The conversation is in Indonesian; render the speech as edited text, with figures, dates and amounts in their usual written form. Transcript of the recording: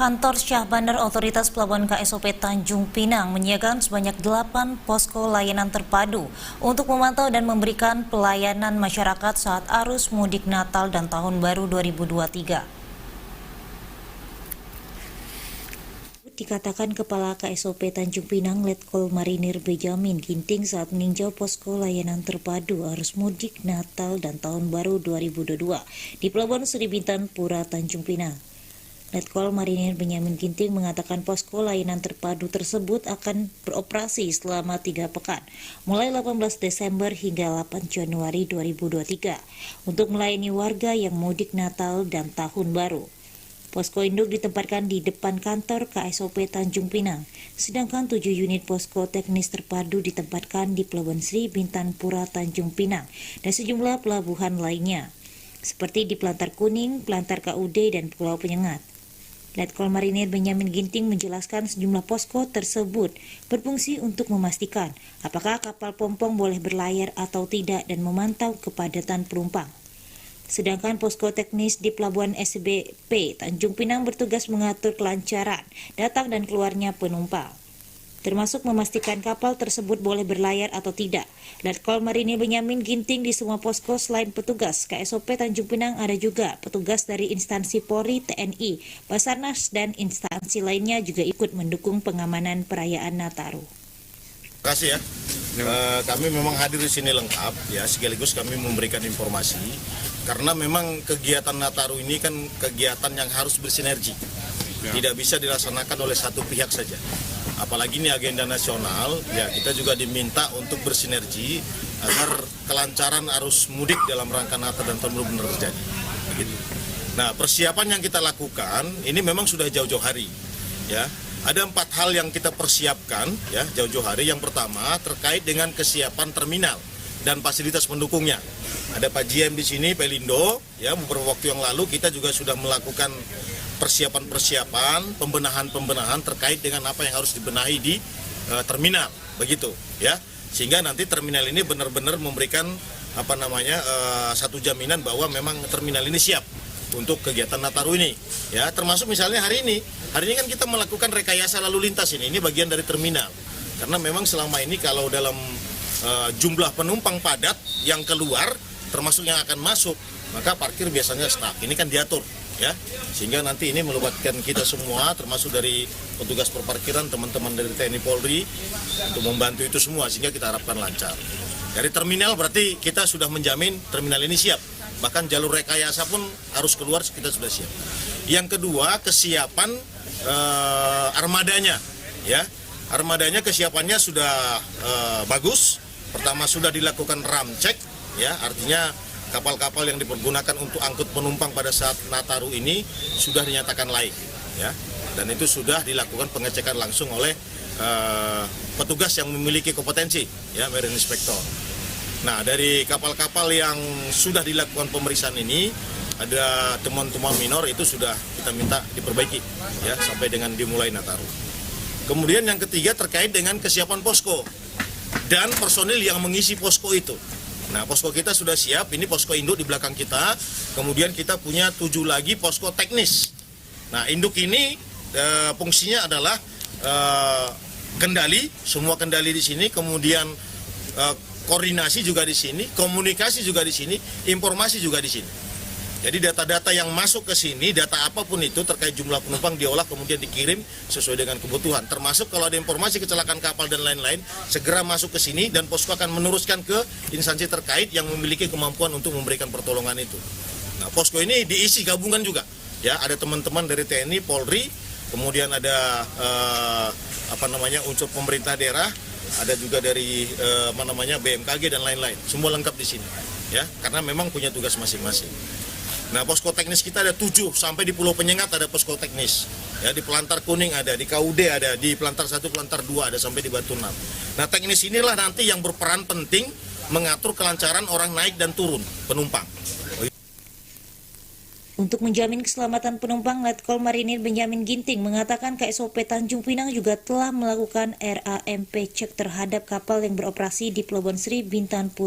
Kantor Syah Bandar Otoritas Pelabuhan KSOP Tanjung Pinang menyiagakan sebanyak 8 posko layanan terpadu untuk memantau dan memberikan pelayanan masyarakat saat arus mudik Natal dan Tahun Baru 2023. Dikatakan Kepala KSOP Tanjung Pinang Letkol Marinir Benjamin Ginting saat meninjau posko layanan terpadu arus mudik Natal dan Tahun Baru 2022 di Pelabuhan Sri Bintan Pura Tanjung Pinang. Letkol Marinir Benjamin Ginting mengatakan posko layanan terpadu tersebut akan beroperasi selama 3 pekan, mulai 18 Desember hingga 8 Januari 2023, untuk melayani warga yang mudik Natal dan Tahun Baru. Posko induk ditempatkan di depan kantor KSOP Tanjung Pinang, sedangkan 7 unit posko teknis terpadu ditempatkan di Pelabuhan Sri Bintan Pura Tanjung Pinang dan sejumlah pelabuhan lainnya, seperti di Pelantar Kuning, Pelantar KUD, dan Pulau Penyengat. Letkol Marinir Benjamin Ginting menjelaskan sejumlah posko tersebut berfungsi untuk memastikan apakah kapal pompong boleh berlayar atau tidak dan memantau kepadatan penumpang. Sedangkan posko teknis di Pelabuhan SBP Tanjung Pinang bertugas mengatur kelancaran datang dan keluarnya penumpang, termasuk memastikan kapal tersebut boleh berlayar atau tidak. Letkol Marinir Benjamin Ginting di semua posko selain petugas KSOP Tanjung Pinang ada juga petugas dari instansi Polri, TNI, Basarnas, dan instansi lainnya juga ikut mendukung pengamanan perayaan Nataru. Terima kasih ya. Kami memang hadir di sini lengkap ya, sekaligus kami memberikan informasi karena memang kegiatan Nataru ini kan kegiatan yang harus bersinergi. Tidak bisa dilaksanakan oleh satu pihak saja. Apalagi ini agenda nasional, ya kita juga diminta untuk bersinergi agar kelancaran arus mudik dalam rangka Natal dan Tahun Baru benar terjadi. Begitu. Nah, persiapan yang kita lakukan ini memang sudah jauh-jauh hari. Ya, ada 4 hal yang kita persiapkan ya jauh-jauh hari. Yang pertama terkait dengan kesiapan terminal dan fasilitas pendukungnya. Ada Pak GM di sini, Pelindo. Ya, beberapa waktu yang lalu kita juga sudah melakukan persiapan, pembenahan terkait dengan apa yang harus dibenahi di terminal, begitu ya. Sehingga nanti terminal ini benar-benar memberikan satu jaminan bahwa memang terminal ini siap untuk kegiatan Nataru ini. Ya, termasuk misalnya hari ini kan kita melakukan rekayasa lalu lintas ini bagian dari terminal. Karena memang selama ini kalau dalam jumlah penumpang padat yang keluar termasuk yang akan masuk, maka parkir biasanya stuck. Ini kan diatur ya, sehingga nanti ini melibatkan kita semua termasuk dari petugas perparkiran, teman-teman dari TNI Polri untuk membantu itu semua sehingga kita harapkan lancar. Dari terminal berarti kita sudah menjamin terminal ini siap, bahkan jalur rekayasa pun harus keluar kita sudah siap. Yang kedua, kesiapan armadanya ya, armadanya kesiapannya sudah bagus. Pertama sudah dilakukan ram check ya, artinya kapal-kapal yang dipergunakan untuk angkut penumpang pada saat Nataru ini sudah dinyatakan laik ya, dan itu sudah dilakukan pengecekan langsung oleh petugas yang memiliki kompetensi ya, Marine Inspector. Nah, dari kapal-kapal yang sudah dilakukan pemeriksaan ini ada temuan-temuan minor, itu sudah kita minta diperbaiki ya sampai dengan dimulai Nataru. Kemudian yang ketiga terkait dengan kesiapan posko dan personil yang mengisi posko itu. Nah, posko kita sudah siap, ini posko induk di belakang kita, kemudian kita punya 7 lagi posko teknis. Nah, induk ini fungsinya adalah kendali, semua kendali di sini, kemudian koordinasi juga di sini, komunikasi juga di sini, informasi juga di sini. Jadi data-data yang masuk ke sini, data apapun itu terkait jumlah penumpang diolah kemudian dikirim sesuai dengan kebutuhan. Termasuk kalau ada informasi kecelakaan kapal dan lain-lain, segera masuk ke sini dan posko akan meneruskan ke instansi terkait yang memiliki kemampuan untuk memberikan pertolongan itu. Nah, posko ini diisi gabungan juga. Ya, ada teman-teman dari TNI, Polri, kemudian ada unsur pemerintah daerah, ada juga dari BMKG dan lain-lain. Semua lengkap di sini. Ya, karena memang punya tugas masing-masing. Nah, posko teknis kita ada 7, sampai di Pulau Penyengat ada posko teknis. Ya, di Pelantar Kuning ada, di KUD ada, di Pelantar 1, Pelantar 2 ada, sampai di Batu 6. Nah, teknis inilah nanti yang berperan penting mengatur kelancaran orang naik dan turun penumpang. Untuk menjamin keselamatan penumpang, Letkol Marinir Benjamin Ginting mengatakan KSOP Tanjung Pinang juga telah melakukan RAMP cek terhadap kapal yang beroperasi di Pelabuhan Sri Bintan Pura.